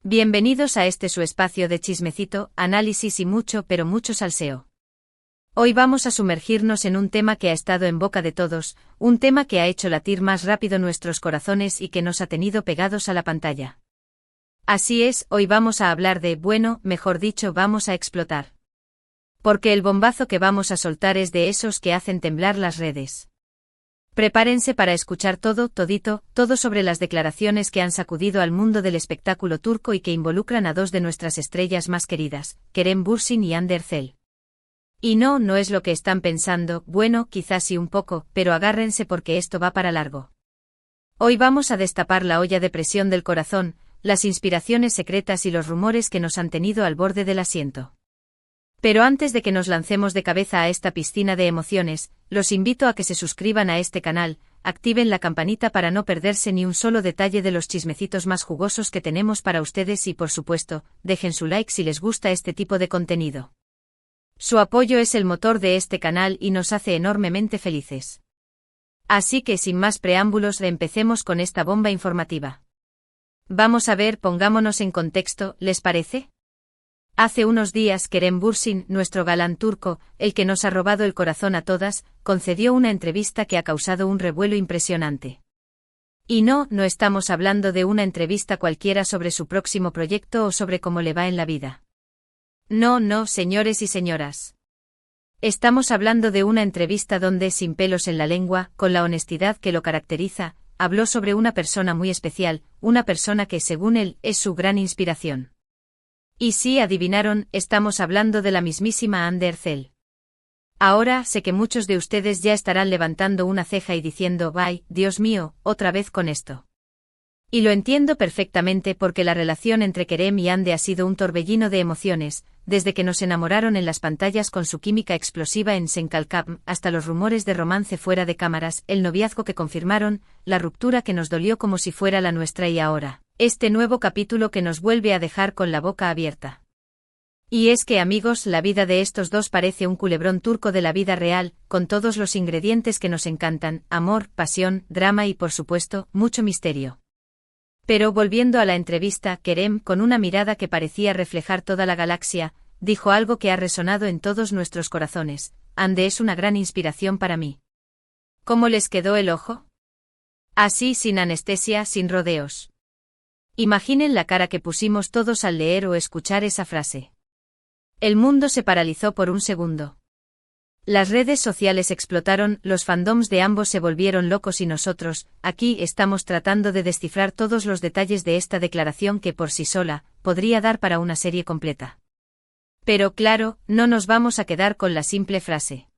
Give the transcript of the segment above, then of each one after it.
Bienvenidos a este su espacio de chismecito, análisis y mucho pero mucho salseo. Hoy vamos a sumergirnos en un tema que ha estado en boca de todos, un tema que ha hecho latir más rápido nuestros corazones y que nos ha tenido pegados a la pantalla. Así es, hoy vamos a hablar de, bueno, mejor dicho, vamos a explotar. Porque el bombazo que vamos a soltar es de esos que hacen temblar las redes. Prepárense para escuchar todo sobre las declaraciones que han sacudido al mundo del espectáculo turco y que involucran a dos de nuestras estrellas más queridas, Kerem Bürsin y Hande Erçel. Y no es lo que están pensando, bueno, quizás sí un poco, pero agárrense porque esto va para largo. Hoy vamos a destapar la olla de presión del corazón, las inspiraciones secretas y los rumores que nos han tenido al borde del asiento. Pero antes de que nos lancemos de cabeza a esta piscina de emociones, los invito a que se suscriban a este canal, activen la campanita para no perderse ni un solo detalle de los chismecitos más jugosos que tenemos para ustedes y por supuesto, dejen su like si les gusta este tipo de contenido. Su apoyo es el motor de este canal y nos hace enormemente felices. Así que sin más preámbulos empecemos con esta bomba informativa. Vamos a ver, pongámonos en contexto, ¿les parece? Hace unos días Kerem Bürsin, nuestro galán turco, el que nos ha robado el corazón a todas, concedió una entrevista que ha causado un revuelo impresionante. Y no estamos hablando de una entrevista cualquiera sobre su próximo proyecto o sobre cómo le va en la vida. No, señores y señoras. Estamos hablando de una entrevista donde, sin pelos en la lengua, con la honestidad que lo caracteriza, habló sobre una persona muy especial, una persona que, según él, es su gran inspiración. Y sí, adivinaron, estamos hablando de la mismísima Hande Erçel. Ahora sé que muchos de ustedes ya estarán levantando una ceja y diciendo, ¡ay, Dios mío, otra vez con esto! Y lo entiendo perfectamente porque la relación entre Kerem y Hande ha sido un torbellino de emociones, desde que nos enamoraron en las pantallas con su química explosiva en Senkalkam, hasta los rumores de romance fuera de cámaras, el noviazgo que confirmaron, la ruptura que nos dolió como si fuera la nuestra y ahora, este nuevo capítulo que nos vuelve a dejar con la boca abierta. Y es que, amigos, la vida de estos dos parece un culebrón turco de la vida real, con todos los ingredientes que nos encantan, amor, pasión, drama y por supuesto, mucho misterio. Pero volviendo a la entrevista, Kerem, con una mirada que parecía reflejar toda la galaxia, dijo algo que ha resonado en todos nuestros corazones: Hande es una gran inspiración para mí. ¿Cómo les quedó el ojo? Así, sin anestesia, sin rodeos. Imaginen la cara que pusimos todos al leer o escuchar esa frase. El mundo se paralizó por un segundo. Las redes sociales explotaron, los fandoms de ambos se volvieron locos y nosotros, aquí, estamos tratando de descifrar todos los detalles de esta declaración que por sí sola, podría dar para una serie completa. Pero claro, no nos vamos a quedar con la simple frase.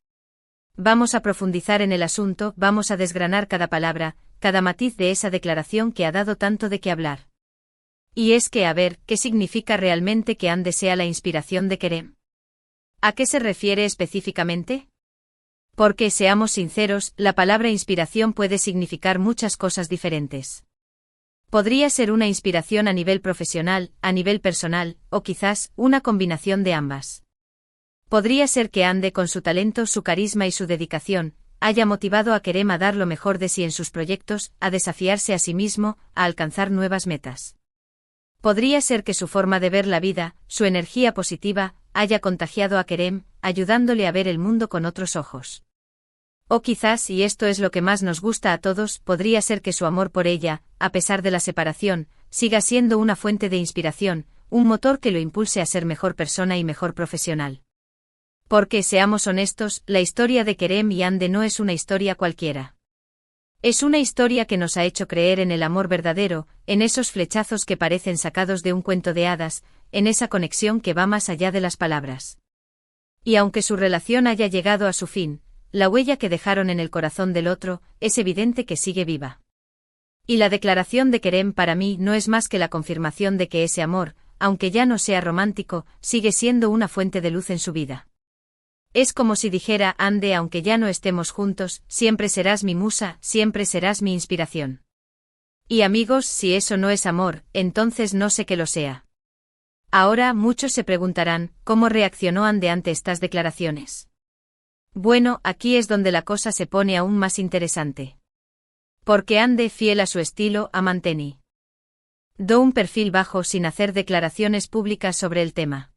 Vamos a profundizar en el asunto, vamos a desgranar cada palabra, cada matiz de esa declaración que ha dado tanto de qué hablar. Y es que, a ver, ¿qué significa realmente que Hande sea la inspiración de Kerem? ¿A qué se refiere específicamente? Porque, seamos sinceros, la palabra inspiración puede significar muchas cosas diferentes. Podría ser una inspiración a nivel profesional, a nivel personal, o quizás, una combinación de ambas. Podría ser que Hande, con su talento, su carisma y su dedicación, haya motivado a Kerem a dar lo mejor de sí en sus proyectos, a desafiarse a sí mismo, a alcanzar nuevas metas. Podría ser que su forma de ver la vida, su energía positiva, haya contagiado a Kerem, ayudándole a ver el mundo con otros ojos. O quizás, y esto es lo que más nos gusta a todos, podría ser que su amor por ella, a pesar de la separación, siga siendo una fuente de inspiración, un motor que lo impulse a ser mejor persona y mejor profesional. Porque, seamos honestos, la historia de Kerem y Hande no es una historia cualquiera. Es una historia que nos ha hecho creer en el amor verdadero, en esos flechazos que parecen sacados de un cuento de hadas, en esa conexión que va más allá de las palabras. Y aunque su relación haya llegado a su fin, la huella que dejaron en el corazón del otro, es evidente que sigue viva. Y la declaración de Kerem para mí no es más que la confirmación de que ese amor, aunque ya no sea romántico, sigue siendo una fuente de luz en su vida. Es como si dijera: Hande, aunque ya no estemos juntos, siempre serás mi musa, siempre serás mi inspiración. Y amigos, si eso no es amor, entonces no sé qué lo sea. Ahora muchos se preguntarán, ¿cómo reaccionó Hande ante estas declaraciones? Bueno, aquí es donde la cosa se pone aún más interesante. Porque Hande, fiel a su estilo, ha mantenido do un perfil bajo sin hacer declaraciones públicas sobre el tema.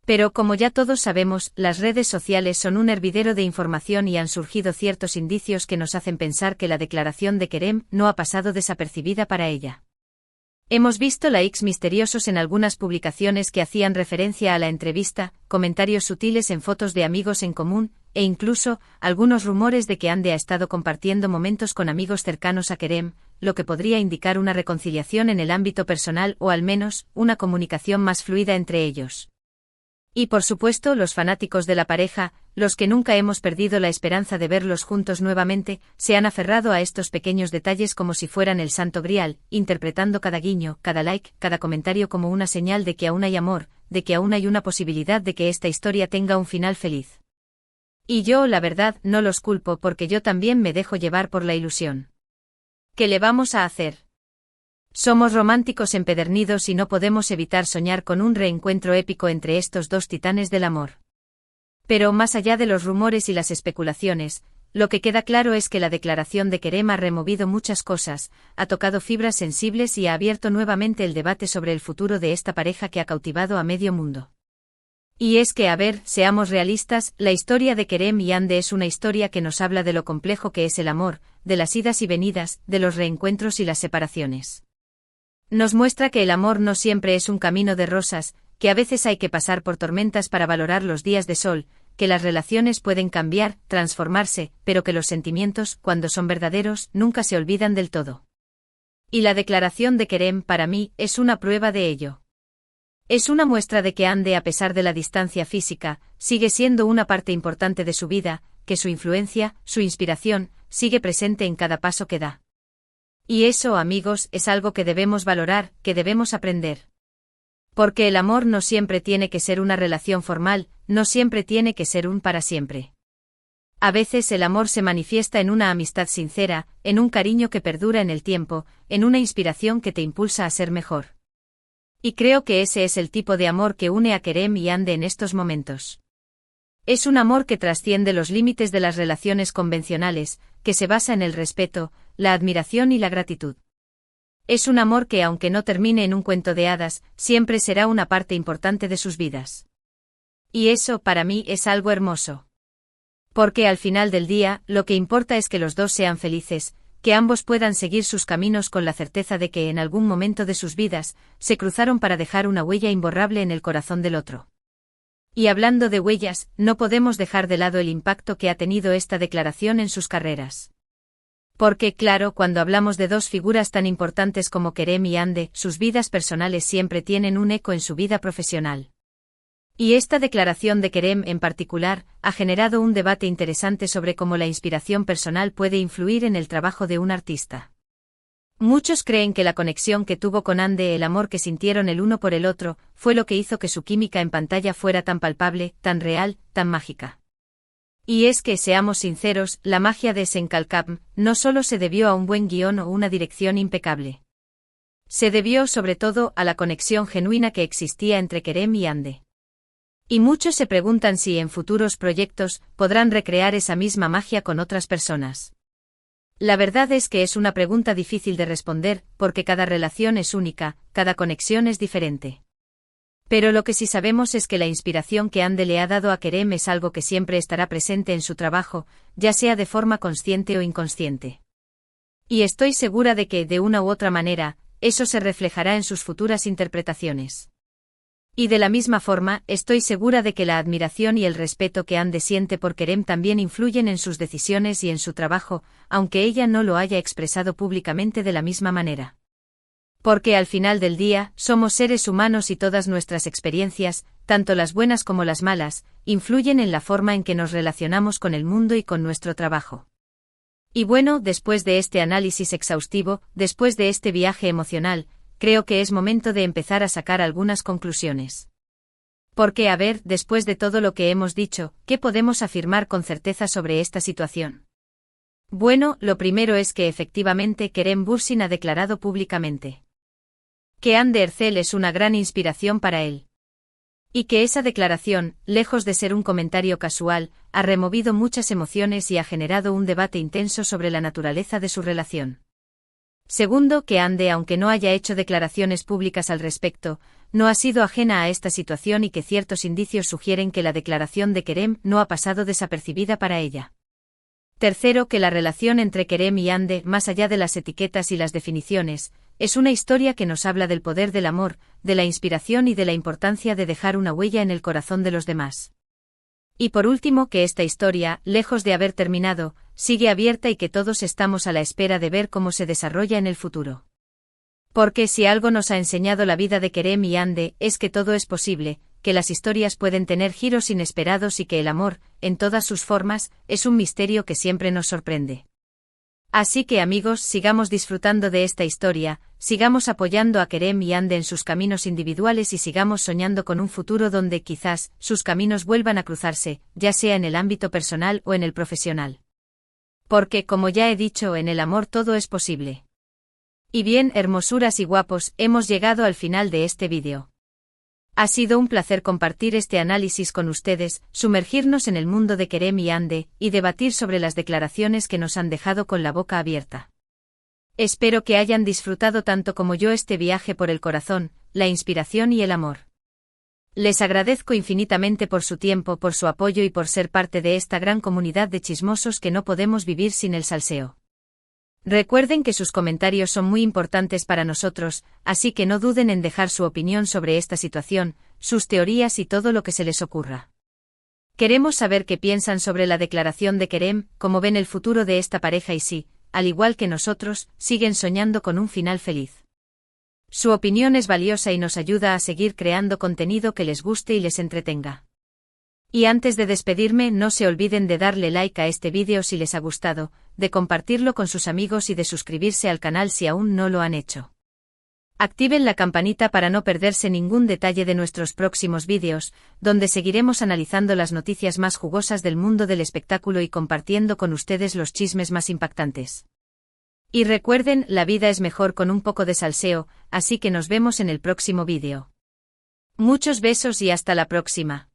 Pero como ya todos sabemos, las redes sociales son un hervidero de información y han surgido ciertos indicios que nos hacen pensar que la declaración de Kerem no ha pasado desapercibida para ella. Hemos visto likes misteriosos en algunas publicaciones que hacían referencia a la entrevista, comentarios sutiles en fotos de amigos en común, e incluso, algunos rumores de que Hande ha estado compartiendo momentos con amigos cercanos a Kerem, lo que podría indicar una reconciliación en el ámbito personal o al menos, una comunicación más fluida entre ellos. Y por supuesto los fanáticos de la pareja, los que nunca hemos perdido la esperanza de verlos juntos nuevamente, se han aferrado a estos pequeños detalles como si fueran el santo grial, interpretando cada guiño, cada like, cada comentario como una señal de que aún hay amor, de que aún hay una posibilidad de que esta historia tenga un final feliz. Y yo, la verdad, no los culpo porque yo también me dejo llevar por la ilusión. ¿Qué le vamos a hacer? Somos románticos empedernidos y no podemos evitar soñar con un reencuentro épico entre estos dos titanes del amor. Pero más allá de los rumores y las especulaciones, lo que queda claro es que la declaración de Kerem ha removido muchas cosas, ha tocado fibras sensibles y ha abierto nuevamente el debate sobre el futuro de esta pareja que ha cautivado a medio mundo. Y es que, a ver, seamos realistas, la historia de Kerem y Hande es una historia que nos habla de lo complejo que es el amor, de las idas y venidas, de los reencuentros y las separaciones. Nos muestra que el amor no siempre es un camino de rosas, que a veces hay que pasar por tormentas para valorar los días de sol, que las relaciones pueden cambiar, transformarse, pero que los sentimientos, cuando son verdaderos, nunca se olvidan del todo. Y la declaración de Kerem, para mí, es una prueba de ello. Es una muestra de que Hande, a pesar de la distancia física, sigue siendo una parte importante de su vida, que su influencia, su inspiración, sigue presente en cada paso que da. Y eso, amigos, es algo que debemos valorar, que debemos aprender. Porque el amor no siempre tiene que ser una relación formal, no siempre tiene que ser un para siempre. A veces el amor se manifiesta en una amistad sincera, en un cariño que perdura en el tiempo, en una inspiración que te impulsa a ser mejor. Y creo que ese es el tipo de amor que une a Kerem y Hande en estos momentos. Es un amor que trasciende los límites de las relaciones convencionales, que se basa en el respeto, la admiración y la gratitud. Es un amor que, aunque no termine en un cuento de hadas, siempre será una parte importante de sus vidas. Y eso, para mí, es algo hermoso. Porque al final del día, lo que importa es que los dos sean felices, que ambos puedan seguir sus caminos con la certeza de que en algún momento de sus vidas, se cruzaron para dejar una huella imborrable en el corazón del otro. Y hablando de huellas, no podemos dejar de lado el impacto que ha tenido esta declaración en sus carreras. Porque, claro, cuando hablamos de dos figuras tan importantes como Kerem y Hande, sus vidas personales siempre tienen un eco en su vida profesional. Y esta declaración de Kerem en particular, ha generado un debate interesante sobre cómo la inspiración personal puede influir en el trabajo de un artista. Muchos creen que la conexión que tuvo con Hande, el amor que sintieron el uno por el otro, fue lo que hizo que su química en pantalla fuera tan palpable, tan real, tan mágica. Y es que, seamos sinceros, la magia de Senkalkam no solo se debió a un buen guión o una dirección impecable. Se debió sobre todo a la conexión genuina que existía entre Kerem y Hande. Y muchos se preguntan si en futuros proyectos podrán recrear esa misma magia con otras personas. La verdad es que es una pregunta difícil de responder, porque cada relación es única, cada conexión es diferente. Pero lo que sí sabemos es que la inspiración que Hande le ha dado a Kerem es algo que siempre estará presente en su trabajo, ya sea de forma consciente o inconsciente. Y estoy segura de que, de una u otra manera, eso se reflejará en sus futuras interpretaciones. Y de la misma forma, estoy segura de que la admiración y el respeto que Hande siente por Kerem también influyen en sus decisiones y en su trabajo, aunque ella no lo haya expresado públicamente de la misma manera. Porque al final del día, somos seres humanos y todas nuestras experiencias, tanto las buenas como las malas, influyen en la forma en que nos relacionamos con el mundo y con nuestro trabajo. Y bueno, después de este análisis exhaustivo, después de este viaje emocional, creo que es momento de empezar a sacar algunas conclusiones. Porque, a ver, después de todo lo que hemos dicho, ¿qué podemos afirmar con certeza sobre esta situación? Bueno, lo primero es que efectivamente Kerem Bürsin ha declarado públicamente que Hande Erçel es una gran inspiración para él. Y que esa declaración, lejos de ser un comentario casual, ha removido muchas emociones y ha generado un debate intenso sobre la naturaleza de su relación. Segundo, que Ande, aunque no haya hecho declaraciones públicas al respecto, no ha sido ajena a esta situación y que ciertos indicios sugieren que la declaración de Kerem no ha pasado desapercibida para ella. Tercero, que la relación entre Kerem y Ande, más allá de las etiquetas y las definiciones, es una historia que nos habla del poder del amor, de la inspiración y de la importancia de dejar una huella en el corazón de los demás. Y por último, que esta historia, lejos de haber terminado, sigue abierta y que todos estamos a la espera de ver cómo se desarrolla en el futuro. Porque si algo nos ha enseñado la vida de Kerem y Ande, es que todo es posible, que las historias pueden tener giros inesperados y que el amor, en todas sus formas, es un misterio que siempre nos sorprende. Así que amigos, sigamos disfrutando de esta historia, sigamos apoyando a Kerem y Ande en sus caminos individuales y sigamos soñando con un futuro donde quizás sus caminos vuelvan a cruzarse, ya sea en el ámbito personal o en el profesional. Porque, como ya he dicho, en el amor todo es posible. Y bien, hermosuras y guapos, hemos llegado al final de este vídeo. Ha sido un placer compartir este análisis con ustedes, sumergirnos en el mundo de Kerem y Ande, y debatir sobre las declaraciones que nos han dejado con la boca abierta. Espero que hayan disfrutado tanto como yo este viaje por el corazón, la inspiración y el amor. Les agradezco infinitamente por su tiempo, por su apoyo y por ser parte de esta gran comunidad de chismosos que no podemos vivir sin el salseo. Recuerden que sus comentarios son muy importantes para nosotros, así que no duden en dejar su opinión sobre esta situación, sus teorías y todo lo que se les ocurra. Queremos saber qué piensan sobre la declaración de Kerem, cómo ven el futuro de esta pareja y si, al igual que nosotros, siguen soñando con un final feliz. Su opinión es valiosa y nos ayuda a seguir creando contenido que les guste y les entretenga. Y antes de despedirme, no se olviden de darle like a este vídeo si les ha gustado, de compartirlo con sus amigos y de suscribirse al canal si aún no lo han hecho. Activen la campanita para no perderse ningún detalle de nuestros próximos vídeos, donde seguiremos analizando las noticias más jugosas del mundo del espectáculo y compartiendo con ustedes los chismes más impactantes. Y recuerden, la vida es mejor con un poco de salseo, así que nos vemos en el próximo vídeo. Muchos besos y hasta la próxima.